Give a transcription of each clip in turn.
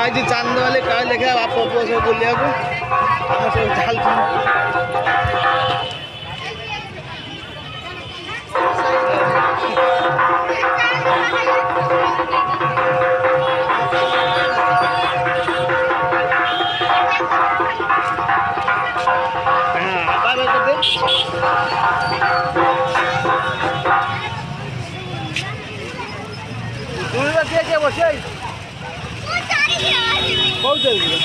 आज चांद वाले काले लेके बाप पुଅ सब बुलिया को हम सब चल बाय बाय कर दे दूर से के बसे बहुत जल्दी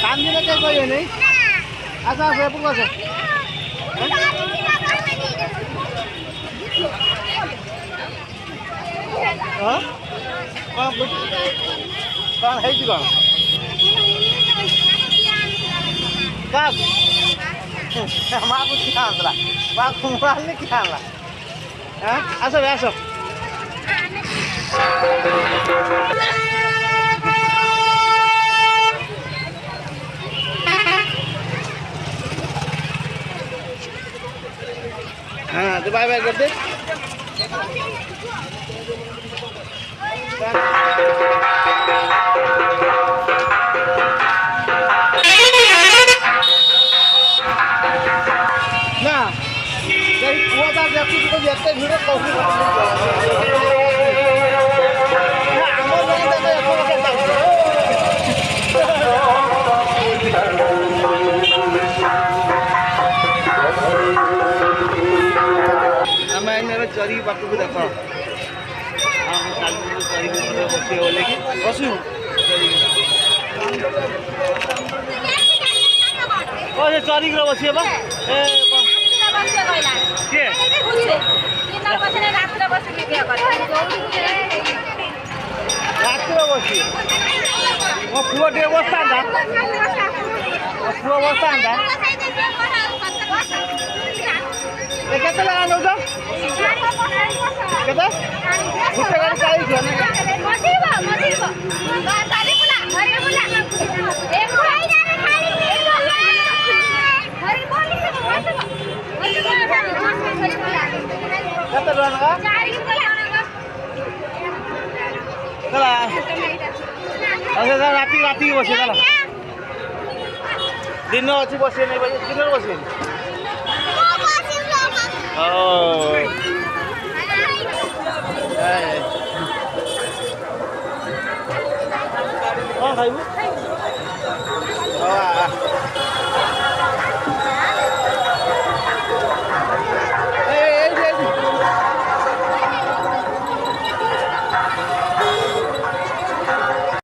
काम दिने के कोई नहीं आसा से पुको से हां कौन है जी कौन का मां को क्या आंसला मां को मोबाइल ने क्या आंसला हां आसो आसो हाँ तो बाय बाय कर दे ना वो था व्यक्ति को देखते भिड़ो कौन चरी पाक को देख चरी बस बोले कि बसु चरी बस रात्र बसी मो पुआ टे बस्ता पुआ बस्ता केते लगा नौ केते गुटे गाड़ी चाली छ मथिबो गाड़ी बुला हरि बुला एक भाई जाने खाली हरि बोली से हरि बुला केते लगा चारी बुला चला अच्छा राती बसे चला दिन अच्छी बसे नहीं भाई दिन बसे कौन खाइबू